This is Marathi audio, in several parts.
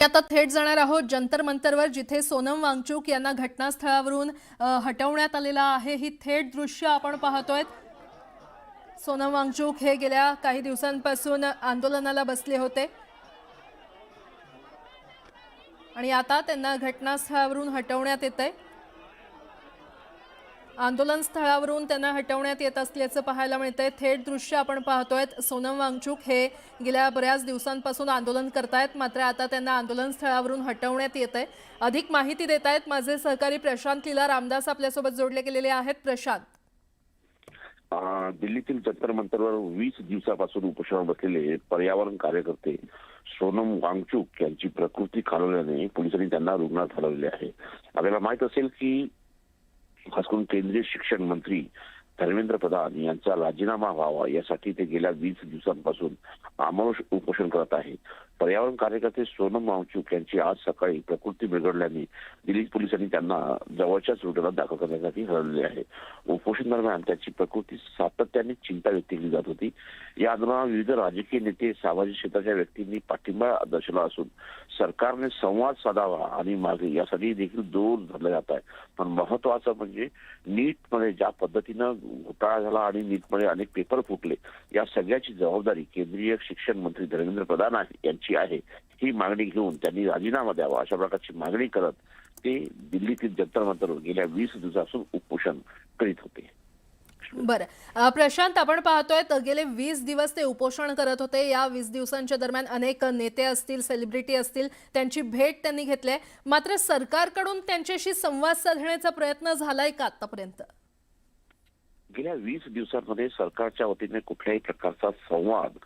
आता थेट जाणार आहोत जंतर मंतरवर, जिथे सोनम वांगचुक यांना घटनास्थळावरून हटवण्यात आलेला आहे। ही थेट दृश्य आपण पाहतोय। सोनम वांगचुक हे गेल्या काही दिवसांपासून आंदोलनाला बसले होते आणि आता त्यांना घटनास्थळावरून हटवण्यात येतंय। आंदोलन स्थळावरून त्यांना हटवण्यात येत असल्याचं पाहायला मिळतंय। थेट दृश्य आपण पाहतोय। सोनम वांगचुक हे गेल्या बऱ्याच दिवसांपासून आंदोलन करतायत, मात्र आता त्यांना आंदोलन स्थळावरून हटवण्यात येतंय। अधिक माहिती देत आहेत माझे सहकारी प्रशांत लीला रामदास आपल्यासोबत जोडले गेलेले आहेत। प्रशांत, दिल्लीतील जंतर मंतरवर 20 दिवसापासून उपोषणावर बसलेले पर्यावरण कार्यकर्ते सोनम वांगचुक यांची प्रकृती खालावल्याने पोलिसांनी त्यांना रुग्णालयात हलवले आहे। आपल्याला माहित असेल की खास करून केंद्रीय शिक्षण मंत्री धर्मेंद्र प्रधान यांचा राजीनामा व्हावा यासाठी ते गेल्या 20 दिवसांपासून आमरण उपोषण करत आहे। पर्यावरण कार्यकर्ते सोनम वांगचुक यांची आज सकाळी प्रकृती बिघडल्याने दिल्ली पोलिसांनी त्यांना जवळच्याच रुग्णालयात दाखल करण्यासाठी हलवले आहे। उपोषण दरम्यान त्यांची प्रकृती सातत्याने चिंता व्यक्त केली जात होती। या आंदोलनात विविध राजकीय नेते, सामाजिक क्षेत्राच्या व्यक्तींनी पाठिंबा दर्शवला असून सरकारने संवाद साधावा आणि मागे यासाठी देखील जोर धरला जात आहे। पण महत्वाचं म्हणजे नीटमध्ये ज्या पद्धतीनं घोटाळा झाला आणि नीटमध्ये अनेक पेपर फुटले, या सगळ्याची जबाबदारी केंद्रीय शिक्षण मंत्री धर्मेंद्र प्रधान यांची आहे। ही मागणी घेऊन त्यांनी राजीनामा द्यावा अशा प्रकारची मागणी करत ते दिल्लीतील जंतर मंतरवर गेल्या 20 दिवसापासून उपोषण करीत होते। बरं प्रशांत, आपण पाहतोय गेले 20 दिवस ते उपोषण करत होते। या 20 दिवसांच्या दरम्यान अनेक नेते असतील, सेलिब्रिटी असतील, त्यांची भेट त्यांनी घेतली, मात्र सरकारकडून त्यांच्याशी संवाद साधण्याचा प्रयत्न झालाय का आतापर्यंत? गेल्या 20 दिवसांमध्ये सरकारच्या वतीने कुठल्याही प्रकारचा संवाद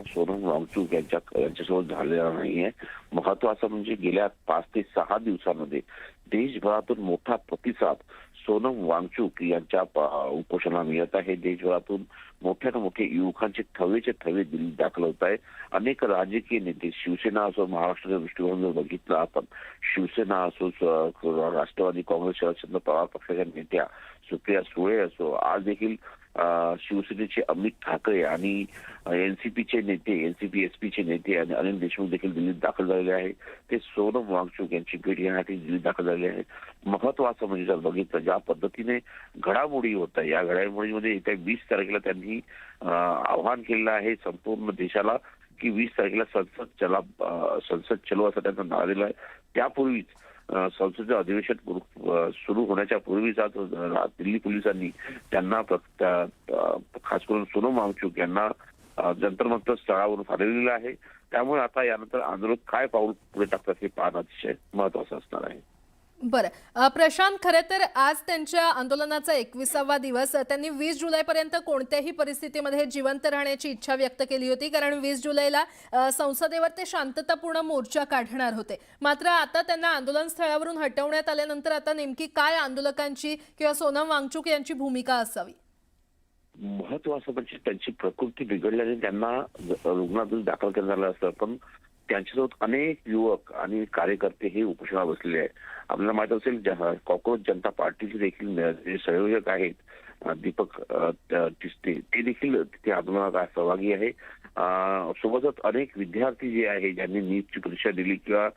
सोनम वांगचुक यांच्यासोबत झालेला नाहीये। महत्वाचं म्हणजे गेल्या 5 ते 6 दिवसांमध्ये देशभरातून मोठा प्रतिसाद सोनम वांगचुक यांच्या उपोषणाला मिळत आहे। देशभरातून मोठ्याने मोठे युवकांचे थवेचे थवे दिल्लीत दाखल होत आहे। अनेक राजकीय नेते, शिवसेना असो, महाराष्ट्राच्या दृष्टिकोन जर बघितलं आपण, शिवसेना असो, राष्ट्रवादी काँग्रेस, शरदचंद्र पवार पक्षाच्या नेत्या सुप्रिया सुळे असो, आज देखील शिवसेनेचे अमित ठाकरे आणि एनसीपीचे नेते, एनसीपी एसपीचे नेते आणि अनिल देशमुख देखील दिल्लीत दाखल झालेले आहे। ते सोनम वांगचुक यांची भेट घेण्यासाठी दिल्लीत दाखल झालेले आहे। महत्वाचं म्हणजे जर बघितलं ज्या पद्धतीने घडामोडी होत आहे, या घडामोडीमध्ये येत्या 20 तारखेला त्यांनी आवाहन केलेलं आहे संपूर्ण देशाला की 20 तारखेला संसद चलो असं त्यांना नाव दिलं आहे। त्यापूर्वीच संसदेचे अधिवेशन सुरू होण्याच्या पूर्वीच आज दिल्ली पोलिसांनी त्यांना खास करून सोनम वांगचुक यांना जंतर मंतर स्थळावरून हलवलेलं आहे। त्यामुळे आता यानंतर आंदोलन काय पाऊल पुढे टाकतात हे पाहणं अतिशय महत्वाचं असणार आहे। बरं प्रशांत, खरे तर आज त्यांच्या आंदोलनाचा 21वा दिवस। त्यांनी 20 जुलैपर्यंत कोणत्याही परिस्थितीमध्ये जिवंत राहण्याची इच्छा व्यक्त केली होती, कारण 20 जुलैला संसदेवर ते शांततापूर्ण मोर्चा काढणार होते। मात्र आता त्यांना आंदोलन स्थळावरून हटवण्यात आल्यानंतर आता नेमकी काय आंदोलकांची किंवा सोनम वांगचुक यांची भूमिका असावी? महत्वाचं म्हणजे त्यांची प्रकृती बिघडल्याने त्यांना रुग्णालयात दाखल करण्यात आलं असतं, पण त्यांच्यासोबत अनेक युवक आणि कार्यकर्ते हे उपोषणाला बसलेले आहेत। आपल्याला माहित असेल कॉक्रोच जनता पार्टीचे देखील जे संयोजक आहेत दीपक टिस्टे, ते देखील तिथे आंदोलनात सहभागी आहे। सोबतच अनेक विद्यार्थी जे आहे ज्यांनी नीटची परीक्षा दिली किंवा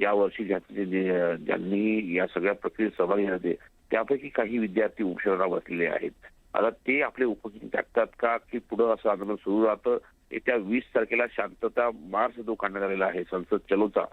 या वर्षी ज्यांनी या सगळ्या प्रक्रियेत सहभागी झाले, त्यापैकी काही विद्यार्थी उपोषणाला बसलेले आहेत। आता ते आपले उपोषण टाकतात का की पुढे असं आंदोलन सुरू राहतं? येत्या 20 तारखेला शांतता मार्च जो काढण्यात आलेला आहे संसद चलोचा,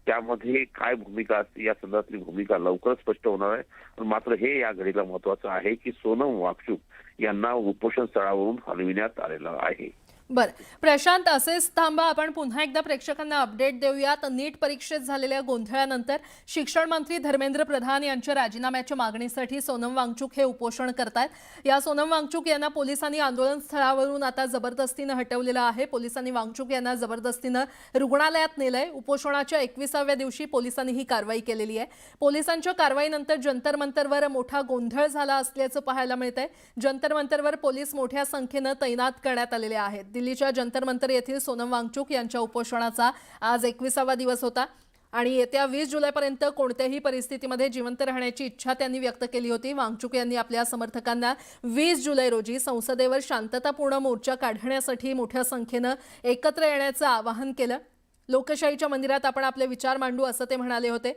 त्यामध्ये काय भूमिका असते या संदर्भातली भूमिका लवकरच स्पष्ट होणार आहे। मात्र हे या घडीला महत्वाचं आहे की सोनम वांगचुक यांना उपोषण स्थळावरून हलविण्यात आलेलं आहे। बरं प्रशांत, असेच थांबा, आपण पुन्हा एकदा प्रेक्षकांना अपडेट देऊयात। नीट परीक्षेत झालेल्या गोंधळानंतर शिक्षण मंत्री धर्मेंद्र प्रधान यांच्या राजीनाम्याच्या मागणीसाठी सोनम वांगचुक हे उपोषण करतात। या सोनम वांगचुक यांना पोलिसांनी आंदोलन स्थळावरून आता जबरदस्तीनं हटवलेलं आहे। पोलिसांनी वांगचुक यांना जबरदस्तीनं रुग्णालयात नेलंय। उपोषणाच्या 21व्या दिवशी पोलिसांनी ही कारवाई केलेली आहे। पोलिसांच्या कारवाईनंतर जंतर मंतरवर मोठा गोंधळ झाला असल्याचं पाहायला मिळतंय। जंतर मंतरवर पोलीस मोठ्या संख्येनं तैनात करण्यात आलेले आहेत। दिल्लीच्या जंतर मंतर येथील सोनम वांगचुक यांच्या उपोषणाचा आज 21वा दिवस होता आणि येत्या 20 जुलैपर्यंत कोणत्याही परिस्थितीमध्ये जिवंत राहण्याची इच्छा त्यांनी व्यक्त केली होती। वांगचुक यांनी आपल्या समर्थकांना 20 जुलै रोजी संसदेवर शांततापूर्ण मोर्चा काढण्यासाठी मोठ्या संख्येनं एकत्र येण्याचं आवाहन केलं। लोकशाहीच्या मंदिरात आपण आपले विचार मांडू असं ते म्हणाले होते.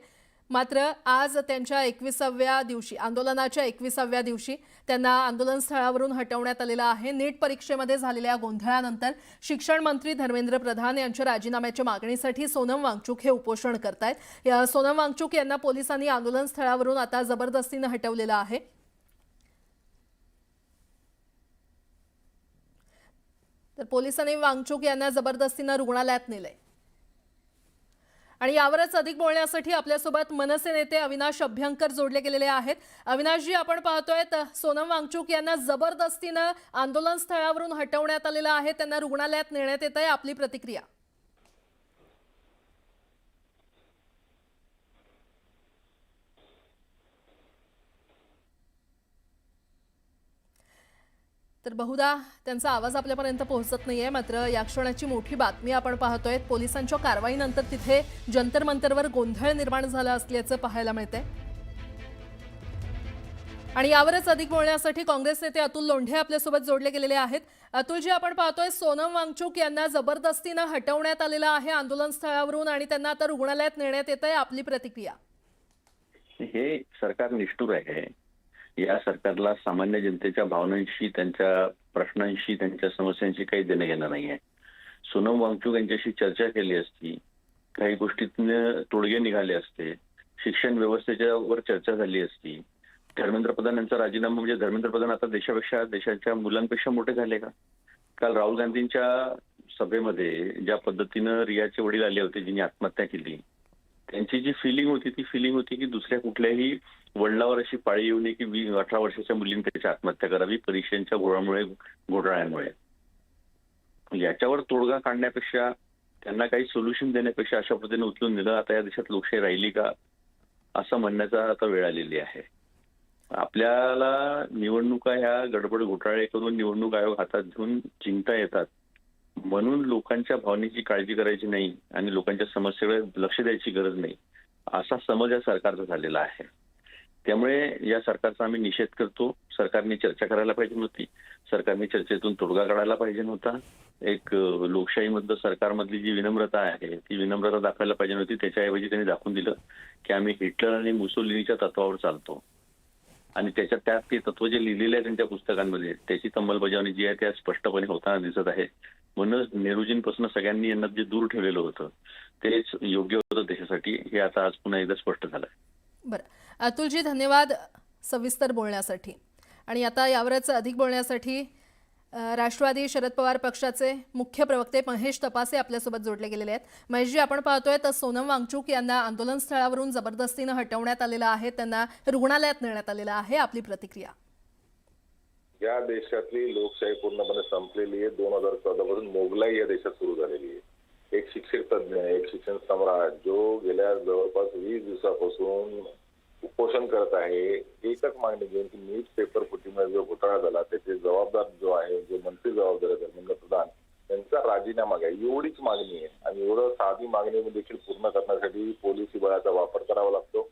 मात्र आज त्यांच्या 21व्या दिवशी, आंदोलनाच्या 21व्या दिवशी त्यांना आंदोलन स्थळावरून हटवण्यात आलेलं आहे. नीट परीक्षेमध्ये झालेल्या गोंधळानंतर शिक्षण मंत्री धर्मेंद्र प्रधान यांच्या राजीनाम्याच्या मागणीसाठी सोनम वांगचुक हे उपोषण करतायत. सोनम वांगचुक यांना पोलिसांनी आंदोलन स्थळावरून आता जबरदस्तीनं हटवलेलं आहे. तर पोलिसांनी वांगचुक यांना जबरदस्तीनं रुग्णालयात नेलंय. आणि यावरच अधिक बोलण्यासाठी आपल्यासोबत मनसे नेते अविनाश अभ्यंकर जोडले गेलेले आहेत. अविनाशजी, आपण पाहतोय सोनम वांगचुक यांना जबरदस्तीनं आंदोलन स्थळावरून हटवण्यात आलेलं आहे, त्यांना रुग्णालयात नेण्यात येत आहे. आपली प्रतिक्रिया? तर बहुधा त्यांचा आवाज आपल्यापर्यंत पोहोचत नाहीये. मात्र या क्षणाची मोठी बातमी आपण पाहतोय. पोलिसांच्या कारवाईनंतर तिथे जंतर मंतरवर गोंधळ निर्माण झाला असल्याचं पाहायला मिळतंय. आणि यावरच अधिक बोलण्यासाठी काँग्रेस नेते अतुल लोंढे आपल्यासोबत जोडले गेलेले आहेत. अतुलजी, आपण पाहतोय सोनम वांगचुक यांना जबरदस्तीनं हटवण्यात आलेलं आहे आंदोलन स्थळावरून आणि त्यांना आता रुग्णालयात नेण्यात येत आहे. आपली प्रतिक्रिया? हे सरकार निष्ठुर आहे. या सरकारला सामान्य जनतेच्या भावनांशी, त्यांच्या प्रश्नांशी, त्यांच्या समस्यांशी काही देणं घेणं नाही आहे. सोनम वांगचुक यांच्याशी चर्चा केली असती, काही गोष्टीतून तोडगे निघाले असते, शिक्षण व्यवस्थेच्या वर चर्चा झाली असती. धर्मेंद्र प्रधान यांचा राजीनामा म्हणजे धर्मेंद्र प्रधान आता देशाच्या मुलांपेक्षा मोठे झाले का? काल राहुल गांधींच्या सभेमध्ये ज्या पद्धतीनं रियाचे वडील आले होते, जिने आत्महत्या केली, त्यांची जी फिलिंग होती ती फिलिंग होती की दुसऱ्या कुठल्याही वडिलावर अशी पाळी येऊ नये की 18 वर्षाच्या मुलीने त्याची आत्महत्या करावी परीक्षांच्या घोटाळ्यामुळे. याच्यावर तोडगा काढण्यापेक्षा, त्यांना काही सोल्युशन देण्यापेक्षा अशा पद्धतीने उचलून दिलं. आता या देशात लोकशाही राहिली का असं म्हणण्याचा आता वेळ आलेली आहे. आपल्याला निवडणुका ह्या गडबड घोटाळे करून निवडणूक आयोग हातात घेऊन जिंकता येतात म्हणून लोकांच्या भावनेची काळजी करायची नाही आणि लोकांच्या समस्येकडे लक्ष द्यायची गरज नाही, असा समज या सरकारचा झालेला आहे. त्यामुळे या सरकारचा आम्ही निषेध करतो. सरकारने चर्चा करायला पाहिजे नव्हती, सरकारने चर्चेतून तोडगा काढायला पाहिजे नव्हता. एक लोकशाहीमधलं सरकारमधली जी विनम्रता आहे ती विनम्रता दाखवायला पाहिजे नव्हती. त्याच्याऐवजी त्यांनी दाखवून दिलं की आम्ही हिटलर आणि मुसोलिनीच्या तत्वावर चालतो आणि त्यात ते तत्व जे लिहिलेले आहे त्यांच्या पुस्तकांमध्ये त्याची अंमलबजावणी जी आहे त्या स्पष्टपणे होताना दिसत आहे. म्हणूनच नेहरूजींपासून सगळ्यांनी यांना जे दूर ठेवलेलं होतं तेच योग्य होतं देशासाठी, हे आता आज पुन्हा एकदा स्पष्ट झालं. बरं अतुलजी, धन्यवाद सविस्तर बोलण्यासाठी. आणि आता यावरच अधिक बोलण्यासाठी राष्ट्रवादी शरद पवार पक्षाचे मुख्य प्रवक्ते महेश तपासे आपल्यासोबत जोडले गेलेले आहेत. महेशजी, आपण पाहतोय तर सोनम वांगचुक यांना आंदोलन स्थळावरून जबरदस्तीनं हटवण्यात आलेलं आहे, त्यांना रुग्णालयात नेण्यात आलेलं आहे. आपली प्रतिक्रिया? या देशातली लोकशाही पूर्णपणे संपलेली आहे. 2014 पासून मोगलाई या देशात सुरू झालेली आहे. एक शिक्षक तज्ञ, एक शिक्षण सम्राट जो गेल्या जवळपास 20 दिवसापासून उपोषण करत आहे, एकच मागणी घेऊन की नीट पेपर फुटीमध्ये जो घोटाळा झाला त्याचे जबाबदार जो आहे, जे मंत्री जबाबदार आहे धर्मेंद्र प्रधान, त्यांचा राजीनामा घ्या, एवढीच मागणी आहे. आणि एवढं साधी मागणी देखील पूर्ण करण्यासाठी पोलिसी बळाचा वापर करावा लागतो.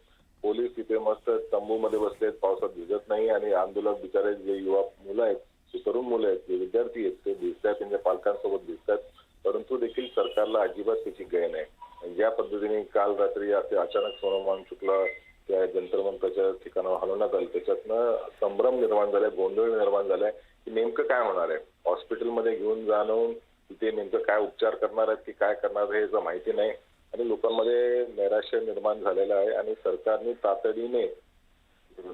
पोलीस तिथे मस्त तंबूमध्ये बसलेत, पावसात भिजत नाही आणि आंदोलक बिचारे जे युवा मुलं आहेत, जे तरुण मुलं आहेत, जे विद्यार्थी आहेत, ते दिसतात, त्यांच्या पालकांसोबत दिसतात, परंतु देखील सरकारला अजिबात त्याची गय नाही. ज्या पद्धतीने काल रात्री असे अचानक सोनम वांगचुकला त्या जंतर मंतरच्या ठिकाणावर हलवण्यात आलं, त्याच्यातनं संभ्रम निर्माण झालाय, गोंधळ निर्माण झालाय की नेमकं काय होणार आहे. हॉस्पिटलमध्ये घेऊन जाणून तिथे नेमकं काय उपचार करणार आहेत की काय करणार आहे याचं माहिती नाही आणि लोकांमध्ये नैराश्य निर्माण झालेलं आहे. आणि सरकारने तातडीने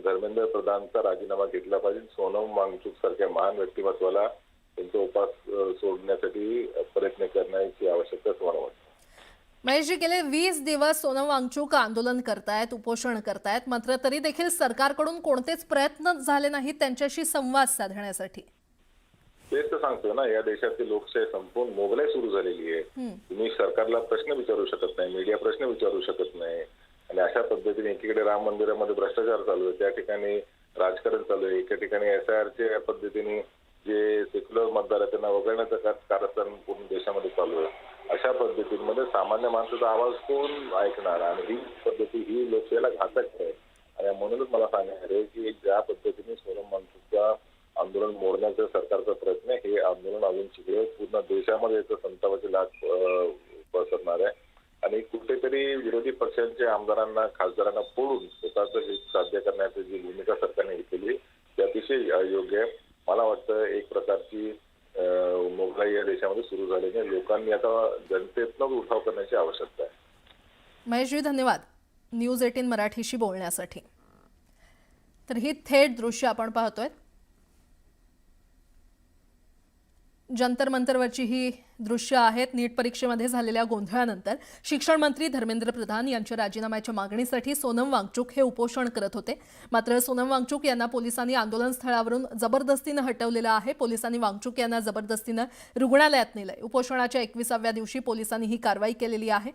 धर्मेंद्र प्रधानचा राजीनामा घेतला पाहिजे. सोनम वांगचुक सारख्या महान व्यक्तिमत्वाला त्यांचा उपास सोडण्यासाठी प्रयत्न करण्याची आवश्यकता मला वाटते. महेशजी, गेले 20 दिवस सोनम वांगचुक आंदोलन करतायत, उपोषण करतायत, मात्र तरी देखील सरकारकडून कोणतेच प्रयत्न झाले नाहीत त्यांच्याशी संवाद साधण्यासाठी. तेच तर सांगतो ना, या देशातली लोकशाही संपून मोगलाई सुरू झालेली आहे. तुम्ही सरकारला प्रश्न विचारू शकत नाही, मीडिया प्रश्न विचारू शकत नाही. आणि अशा पद्धतीने एकीकडे राम मंदिरामध्ये भ्रष्टाचार चालू आहे, त्या ठिकाणी राजकारण चालू आहे, एका ठिकाणी SIRच्या पद्धतीने जे सेक्युलर मतदार आहेत त्यांना वगळण्याचं कारस्थान पूर्ण देशामध्ये चालू आहे. अशा पद्धतीमध्ये सामान्य माणसाचा आवाज कोण ऐकणार आणि ही पद्धती ही लोकशाहीला घातक आहे. आणि म्हणूनच मला सांगायचं आहे की ज्या पद्धतीने सोनम वांगचुकचा आंदोलन मोडण्याचा सरकारचा प्रयत्न, हे आंदोलन अजून चिघळे पूर्ण देशामध्ये याचं संतापाची लाट पसरणार आहे आणि कुठेतरी विरोधी पक्षांच्या आमदारांना खासदारांना फोडून स्वतःचं हित साध्य करण्याची जी भूमिका सरकारने घेतलेली ती अतिशय योग्य आहे. मला वाटतं एक प्रकारची मोगलाई या देशामध्ये सुरू झालेली आहे. लोकांनी आता जनतेतनं उठाव करण्याची आवश्यकता आहे. महेशजी धन्यवाद न्यूज 18 मराठीशी बोलण्यासाठी. तर ही थेट दृश्य आपण पाहतोय. जंतर मंतरवरची ही दृश्य आहेत. नीट परीक्षेमध्ये झालेल्या गोंधळानंतर शिक्षण मंत्री धर्मेंद्र प्रधान यांच्या राजीनाम्याच्या मागणीसाठी सोनम वांगचुक हे उपोषण करत होते. मात्र सोनम वांगचुक यांना पोलिसांनी आंदोलन स्थळावरून जबरदस्तीनं हटवलेलं आहे. पोलिसांनी वांगचुक यांना जबरदस्तीनं रुग्णालयात नेलंय. उपोषणाच्या 21व्या दिवशी पोलिसांनी ही कारवाई केलेली आहे.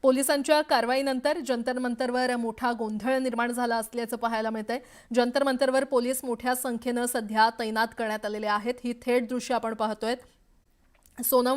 पोलिसांच्या कारवाईनंतर जंतर मंतरवर मोठा गोंधळ निर्माण झाला असल्याचं पाहायला मिळतंय. जंतर मंतरवर पोलीस मोठ्या संख्येनं सध्या तैनात करण्यात आलेले आहेत. ही थेट दृश्य आपण पाहतोय. सोनम